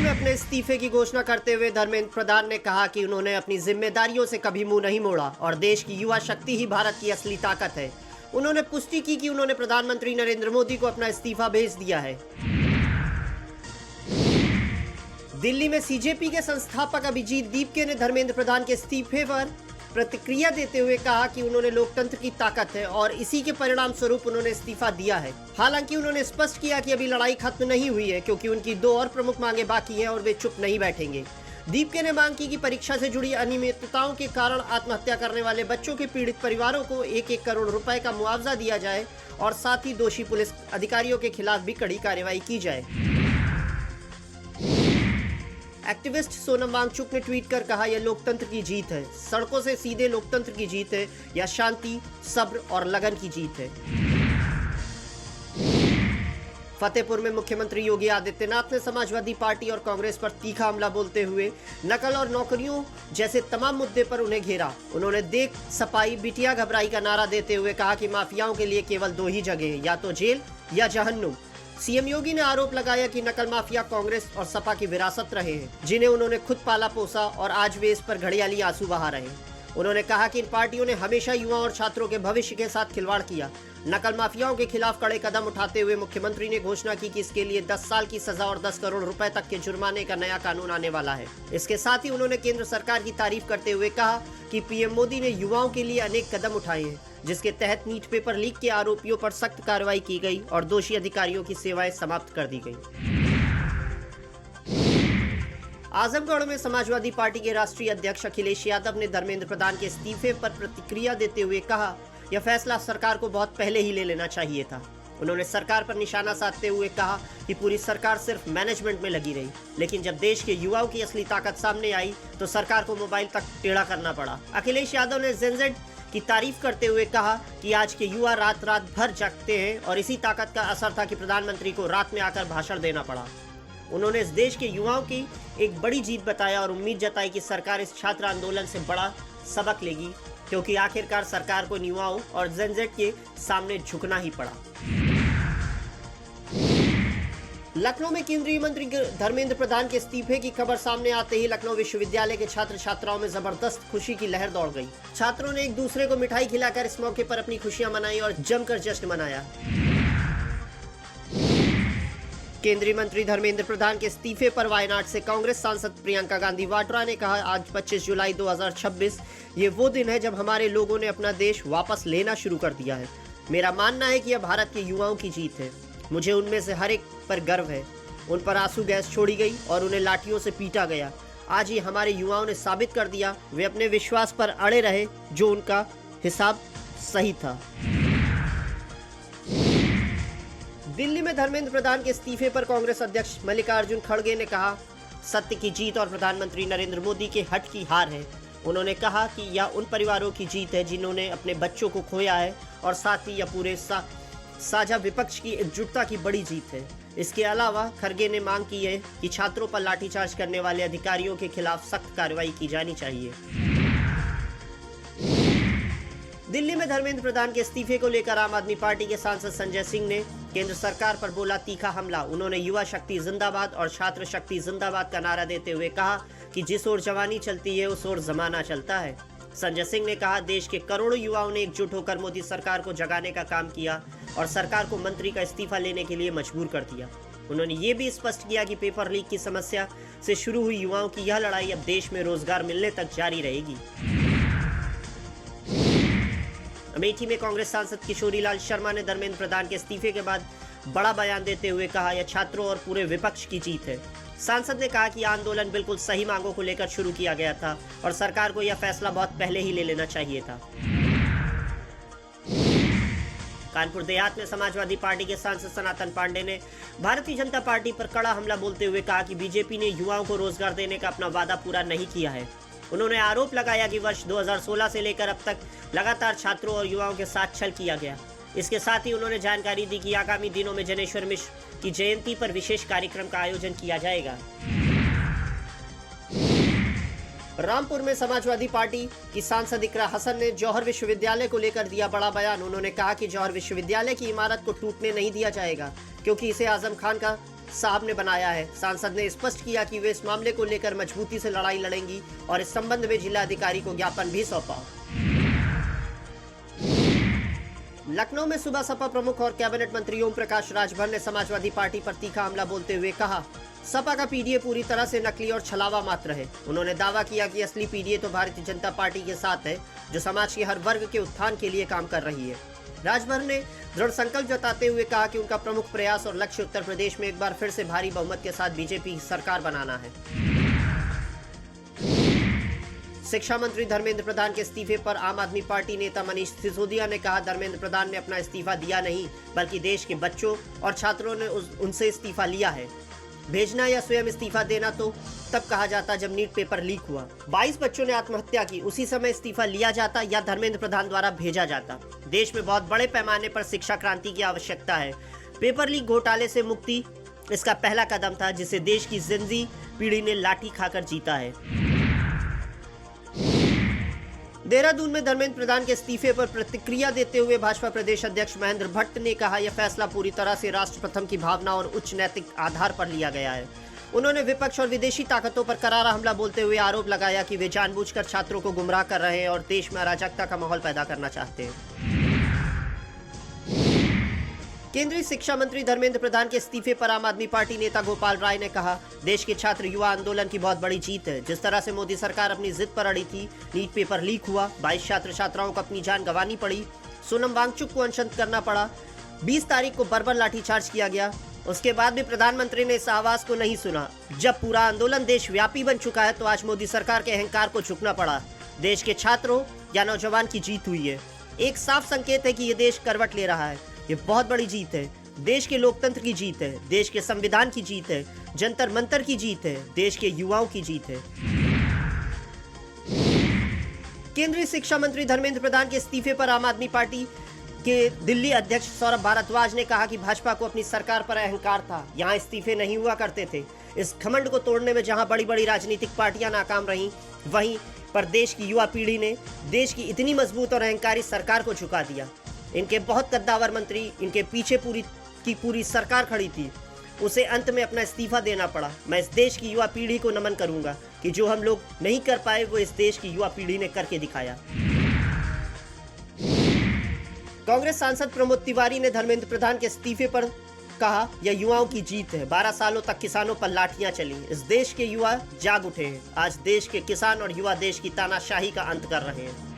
में अपने इस्तीफे की घोषणा करते हुए धर्मेंद्र प्रधान ने कहा कि उन्होंने अपनी जिम्मेदारियों से कभी मुंह नहीं मोड़ा और देश की युवा शक्ति ही भारत की असली ताकत है। उन्होंने पुष्टि की कि उन्होंने प्रधानमंत्री नरेंद्र मोदी को अपना इस्तीफा भेज दिया है। दिल्ली में सीजेपी के संस्थापक अभिजीत दीपके ने धर्मेंद्र प्रधान के इस्तीफे पर प्रतिक्रिया देते हुए कहा कि उन्होंने लोकतंत्र की ताकत है और इसी के परिणाम स्वरूप उन्होंने इस्तीफा दिया है। हालांकि उन्होंने स्पष्ट किया कि अभी लड़ाई खत्म नहीं हुई है क्योंकि उनकी 2 और प्रमुख मांगे बाकी हैं और वे चुप नहीं बैठेंगे। दीपके ने मांग की कि परीक्षा से जुड़ी अनियमितताओं के कारण आत्महत्या करने वाले बच्चों के पीड़ित परिवारों को 1-1 करोड़ रुपए का मुआवजा दिया जाए और साथ ही दोषी पुलिस अधिकारियों के खिलाफ भी कड़ी कार्रवाई की जाए। एक्टिविस्ट सोनम वांगचुक ने ट्वीट कर कहा, यह लोकतंत्र की जीत है। सड़कों से सीधे लोकतंत्र की जीत है या शांति, सब्र और लगन की जीत है। फतेहपुर में मुख्यमंत्री योगी आदित्यनाथ ने समाजवादी पार्टी और कांग्रेस पर तीखा हमला बोलते हुए नकल और नौकरियों जैसे तमाम मुद्दे पर उन्हें घेरा। उन्होंने देख सपाई बिटिया घबराई का नारा देते हुए कहा कि माफियाओं के लिए केवल 2 ही जगह हैं, या तो जेल या जहन्नुम। सीएम योगी ने आरोप लगाया कि नकल माफिया कांग्रेस और सपा की विरासत रहे हैं, जिन्हें उन्होंने खुद पाला पोसा और आज वे इस पर घड़ियाली आंसू बहा रहे हैं। उन्होंने कहा कि इन पार्टियों ने हमेशा युवाओं और छात्रों के भविष्य के साथ खिलवाड़ किया। नकल माफियाओं के खिलाफ कड़े कदम उठाते हुए मुख्यमंत्री ने घोषणा की कि इसके लिए 10 साल की सजा और 10 करोड़ रुपए तक के जुर्माने का नया कानून आने वाला है। इसके साथ ही उन्होंने केंद्र सरकार की तारीफ करते हुए कहा कि पीएम मोदी ने युवाओं के लिए अनेक कदम उठाए हैं, जिसके तहत नीट पेपर लीक के आरोपियों पर सख्त कार्रवाई की गई और दोषी अधिकारियों की सेवाएं समाप्त कर दी गई। आजमगढ़ में समाजवादी पार्टी के राष्ट्रीय अध्यक्ष अखिलेश यादव ने धर्मेंद्र प्रधान के इस्तीफे पर प्रतिक्रिया देते हुए कहा, यह फैसला सरकार को बहुत पहले ही ले लेना चाहिए था। उन्होंने सरकार पर निशाना साधते हुए कहा कि पूरी सरकार सिर्फ मैनेजमेंट में लगी रही, लेकिन जब देश के युवाओं की असली ताकत सामने आई तो सरकार को मोबाइल तक टेढ़ा करना पड़ा। अखिलेश यादव ने जेनजेड की तारीफ करते हुए कहा कि आज के युवा रात रात भर जागते हैं और इसी ताकत का असर था कि प्रधानमंत्री को रात में आकर भाषण देना पड़ा। उन्होंने इस देश के युवाओं की एक बड़ी जीत बताया और उम्मीद जताई कि सरकार इस छात्र आंदोलन से बड़ा सबक लेगी, क्योंकि आखिरकार सरकार को युवाओं और जेनजेड के सामने झुकना ही पड़ा। लखनऊ में केंद्रीय मंत्री धर्मेंद्र प्रधान के इस्तीफे की खबर सामने आते ही लखनऊ विश्वविद्यालय के छात्र छात्राओं में जबरदस्त खुशी की लहर दौड़ गई। छात्रों ने एक दूसरे को मिठाई खिलाकर इस मौके पर अपनी खुशियां मनाई और जमकर जश्न मनाया। केंद्रीय मंत्री धर्मेंद्र प्रधान के इस्तीफे पर वायनाड से कांग्रेस सांसद प्रियंका गांधी वाड्रा ने कहा, आज 25 जुलाई 2026 ये वो दिन है जब हमारे लोगों ने अपना देश वापस लेना शुरू कर दिया है। मेरा मानना है कि यह भारत के युवाओं की जीत है। मुझे उनमें से हर एक पर गर्व है। उन पर आंसू गैस छोड़ी गई और उन्हें लाठियों से पीटा गया। आज ये हमारे युवाओं ने साबित कर दिया, वे अपने विश्वास पर अड़े रहे, जो उनका हिसाब सही था। दिल्ली में धर्मेंद्र प्रधान के इस्तीफे पर कांग्रेस अध्यक्ष मल्लिकार्जुन खड़गे ने कहा, सत्य की जीत और प्रधानमंत्री नरेंद्र मोदी के हट की हार है। उन्होंने कहा कि यह उन परिवारों की जीत है जिन्होंने अपने बच्चों को खोया है और साथ ही यह पूरे साझा विपक्ष की एकजुटता की बड़ी जीत है। इसके अलावा खड़गे ने मांग की है कि छात्रों पर लाठीचार्ज करने वाले अधिकारियों के खिलाफ सख्त कार्रवाई की जानी चाहिए। दिल्ली में धर्मेंद्र प्रधान के इस्तीफे को लेकर आम आदमी पार्टी के सांसद संजय सिंह ने केंद्र सरकार पर बोला तीखा हमला। उन्होंने युवा शक्ति जिंदाबाद और छात्र शक्ति जिंदाबाद का नारा देते हुए कहा कि जिस ओर जवानी चलती है उस ओर जमाना चलता है। संजय सिंह ने कहा, देश के करोड़ों युवाओं ने एकजुट होकर मोदी सरकार को जगाने का काम किया और सरकार को मंत्री का इस्तीफा लेने के लिए मजबूर कर दिया। उन्होंने ये भी स्पष्ट किया कि पेपर लीक की समस्या से शुरू हुई युवाओं की यह लड़ाई अब देश में रोजगार मिलने तक जारी रहेगी। अमेठी में कांग्रेस सांसद किशोरीलाल शर्मा ने धर्मेंद्र प्रधान के इस्तीफे के बाद बड़ा बयान देते हुए कहा, यह छात्रों और पूरे विपक्ष की जीत है। सांसद ने कहा कि आंदोलन बिल्कुल सही मांगों को लेकर शुरू किया गया था और सरकार को यह फैसला बहुत पहले ही ले लेना चाहिए था। कानपुर देहात में समाजवादी पार्टी के सांसद सनातन पांडे ने भारतीय जनता पार्टी पर कड़ा हमला बोलते हुए कहा कि बीजेपी ने युवाओं को रोजगार देने का अपना वादा पूरा नहीं किया है। उन्होंने आरोप लगाया कि वर्ष 2016 से लेकर अब तक लगातार छात्रों और युवाओं के साथ छल किया गया। इसके साथ ही उन्होंने जानकारी दी कि आगामी दिनों में जनेश्वर मिश्र की जयंती पर विशेष कार्यक्रम का आयोजन किया जाएगा। रामपुर में समाजवादी पार्टी की सांसद इकरा हसन ने जौहर विश्वविद्यालय को लेकर दिया बड़ा बयान। उन्होंने कहा कि जौहर विश्वविद्यालय की इमारत को टूटने नहीं दिया जाएगा, क्योंकि इसे आजम खान का साहब ने बनाया है। सांसद ने स्पष्ट किया कि वे इस मामले को लेकर मजबूती से लड़ाई लड़ेंगी और इस संबंध में जिलाधिकारी को ज्ञापन भी सौंपा। लखनऊ में सुबह सपा प्रमुख और कैबिनेट मंत्री ओम प्रकाश राजभर ने समाजवादी पार्टी पर तीखा हमला बोलते हुए कहा, सपा का पीडीए पूरी तरह से नकली और छलावा मात्र है। उन्होंने दावा किया कि असली पीडीए तो भारतीय जनता पार्टी के साथ है, जो समाज के हर वर्ग के उत्थान के लिए काम कर रही है। राजभर ने दृढ़ संकल्प जताते हुए कहा कि उनका प्रमुख प्रयास और लक्ष्य उत्तर प्रदेश में एक बार फिर से भारी बहुमत के साथ बीजेपी सरकार बनाना है। शिक्षा मंत्री धर्मेंद्र प्रधान के इस्तीफे पर आम आदमी पार्टी नेता मनीष सिसोदिया ने कहा, धर्मेंद्र प्रधान ने अपना इस्तीफा दिया नहीं, बल्कि देश के बच्चों और छात्रों ने उनसे इस्तीफा लिया है। भेजना या स्वयं इस्तीफा देना तो तब कहा जाता जब नीट पेपर लीक हुआ। 22 बच्चों ने आत्महत्या की, उसी समय इस्तीफा लिया जाता या धर्मेंद्र प्रधान द्वारा भेजा जाता। देश में बहुत बड़े पैमाने पर शिक्षा क्रांति की आवश्यकता है। पेपर लीक घोटाले से मुक्ति इसका पहला कदम था, जिसे देश की जिंजी पीढ़ी ने लाठी खाकर जीता है। देहरादून में धर्मेंद्र प्रधान के इस्तीफे पर प्रतिक्रिया देते हुए भाजपा प्रदेश अध्यक्ष महेंद्र भट्ट ने कहा, यह फैसला पूरी तरह से राष्ट्र प्रथम की भावना और उच्च नैतिक आधार पर लिया गया है। उन्होंने विपक्ष और विदेशी ताकतों पर करारा हमला बोलते हुए आरोप लगाया कि वे जानबूझकर छात्रों को गुमराह कर रहे हैं और देश में अराजकता का माहौल पैदा करना चाहते हैं। केंद्रीय शिक्षा मंत्री धर्मेंद्र प्रधान के इस्तीफे पर आम आदमी पार्टी नेता गोपाल राय ने कहा, देश के छात्र युवा आंदोलन की बहुत बड़ी जीत है। जिस तरह से मोदी सरकार अपनी जिद पर अड़ी थी, नीट पेपर लीक हुआ, 22 छात्र छात्राओं को अपनी जान गंवानी पड़ी, सोनम वांगचुक को अनशन करना पड़ा, 20 तारीख को बर्बर लाठीचार्ज किया गया, उसके बाद भी प्रधानमंत्री ने इस आवाज को नहीं सुना। जब पूरा आंदोलन देशव्यापी बन चुका है, तो आज मोदी सरकार के अहंकार को झुकना पड़ा। देश के छात्रों या नौजवान की जीत हुई है। एक साफ संकेत है कि ये देश करवट ले रहा है। ये बहुत बड़ी जीत है। देश के लोकतंत्र की जीत है, देश के संविधान की जीत है, जंतर मंतर की जीत है, देश के युवाओं की जीत है। केंद्रीय शिक्षा मंत्री धर्मेंद्र प्रधान के इस्तीफे पर आम आदमी पार्टी के दिल्ली अध्यक्ष सौरभ भारद्वाज ने कहा कि भाजपा को अपनी सरकार पर अहंकार था। यहाँ इस्तीफे नहीं हुआ करते थे। इस घमंड को तोड़ने में जहां बड़ी बड़ी राजनीतिक पार्टियां नाकाम रहीं, वहीं पर देश की युवा पीढ़ी ने देश की इतनी मजबूत और अहंकारी सरकार को झुका दिया। इनके बहुत कद्दावर मंत्री, इनके पीछे पूरी सरकार खड़ी थी, उसे अंत में अपना इस्तीफा देना पड़ा। मैं इस देश की युवा पीढ़ी को नमन करूंगा कि जो हम लोग नहीं कर पाए, वो इस देश की युवा पीढ़ी ने करके दिखाया। कांग्रेस सांसद प्रमोद तिवारी ने धर्मेंद्र प्रधान के इस्तीफे पर कहा, यह युवाओं की जीत है। 12 सालों तक किसानों पर लाठियां चली, इस देश के युवा जाग उठे हैं। आज देश के किसान और युवा देश की तानाशाही का अंत कर रहे हैं।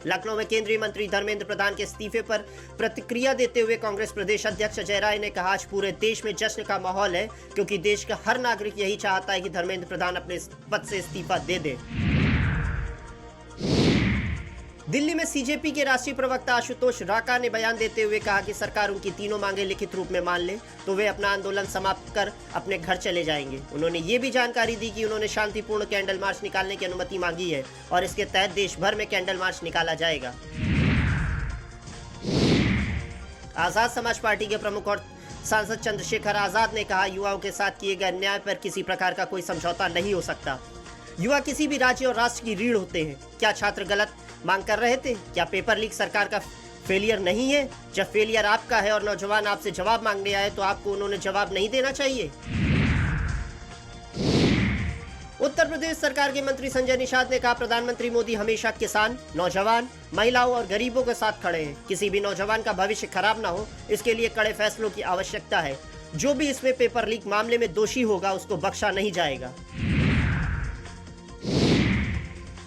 लखनऊ में केंद्रीय मंत्री धर्मेंद्र प्रधान के इस्तीफे पर प्रतिक्रिया देते हुए कांग्रेस प्रदेश अध्यक्ष अजय राय ने कहा, आज पूरे देश में जश्न का माहौल है, क्योंकि देश का हर नागरिक यही चाहता है कि धर्मेंद्र प्रधान अपने पद से इस्तीफा दे दे। दिल्ली में सीजेपी के राष्ट्रीय प्रवक्ता आशुतोष राका ने बयान देते हुए कहा कि सरकार उनकी तीनों मांगे लिखित रूप में मान ले तो वे अपना आंदोलन समाप्त कर अपने घर चले जाएंगे। उन्होंने ये भी जानकारी दी कि उन्होंने शांतिपूर्ण कैंडल मार्च निकालने की अनुमति मांगी है और इसके तहत देश भर में कैंडल मार्च निकाला जाएगा। आजाद समाज पार्टी के प्रमुख और सांसद चंद्रशेखर आजाद ने कहा, युवाओं के साथ किए गए अन्याय पर किसी प्रकार का कोई समझौता नहीं हो सकता। युवा किसी भी राज्य और राष्ट्र की रीढ़ होते हैं। क्या छात्र गलत मांग कर रहे थे? क्या पेपर लीक सरकार का फेलियर नहीं है? जब फेलियर आपका है और नौजवान आपसे जवाब मांगने आए, तो आपको उन्होंने जवाब नहीं देना चाहिए। उत्तर प्रदेश सरकार के मंत्री संजय निषाद ने कहा, प्रधानमंत्री मोदी हमेशा किसान, नौजवान, महिलाओं और गरीबों के साथ खड़े हैं। किसी भी नौजवान का भविष्य खराब ना हो, इसके लिए कड़े फैसलों की आवश्यकता है। जो भी इसमें पेपर लीक मामले में दोषी होगा, उसको बख्शा नहीं जाएगा।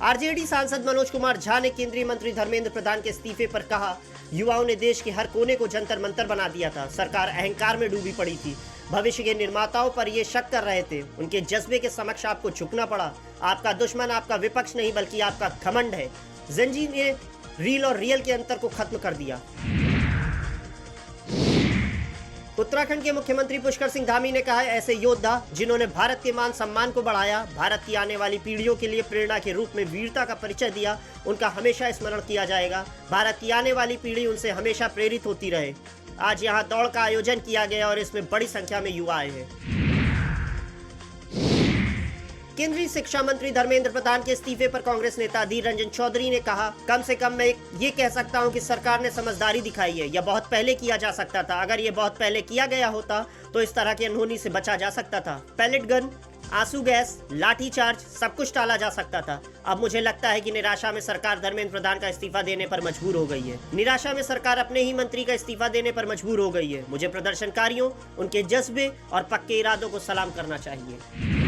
आरजेडी सांसद मनोज कुमार झा ने केंद्रीय मंत्री धर्मेंद्र प्रधान के इस्तीफे पर कहा, युवाओं ने देश के हर कोने को जंतर मंतर बना दिया था। सरकार अहंकार में डूबी पड़ी थी। भविष्य के निर्माताओं पर ये शक कर रहे थे। उनके जज्बे के समक्ष आपको झुकना पड़ा। आपका दुश्मन आपका विपक्ष नहीं, बल्कि आपका घमंड है। जेनजी ने रील और रियल के अंतर को खत्म कर दिया। उत्तराखंड के मुख्यमंत्री पुष्कर सिंह धामी ने कहा, ऐसे योद्धा जिन्होंने भारत के मान सम्मान को बढ़ाया, भारत की आने वाली पीढ़ियों के लिए प्रेरणा के रूप में वीरता का परिचय दिया, उनका हमेशा स्मरण किया जाएगा। भारत की आने वाली पीढ़ी उनसे हमेशा प्रेरित होती रहे। आज यहाँ दौड़ का आयोजन किया गया और इसमें बड़ी संख्या में युवा आए हैं। केंद्रीय शिक्षा मंत्री धर्मेंद्र प्रधान के इस्तीफे पर कांग्रेस नेता अधीर रंजन चौधरी ने कहा, कम से कम मैं ये कह सकता हूं कि सरकार ने समझदारी दिखाई है। यह बहुत पहले किया जा सकता था। अगर ये बहुत पहले किया गया होता तो इस तरह की अनहोनी से बचा जा सकता था। पैलेट गन, आंसू गैस, लाठीचार्ज, सब कुछ टाला जा सकता था। अब मुझे लगता है कि निराशा में सरकार धर्मेंद्र प्रधान का इस्तीफा देने पर मजबूर हो गई है। निराशा में सरकार अपने ही मंत्री का इस्तीफा देने पर मजबूर हो गई है। मुझे प्रदर्शनकारियों, उनके जज्बे और पक्के इरादों को सलाम करना चाहिए।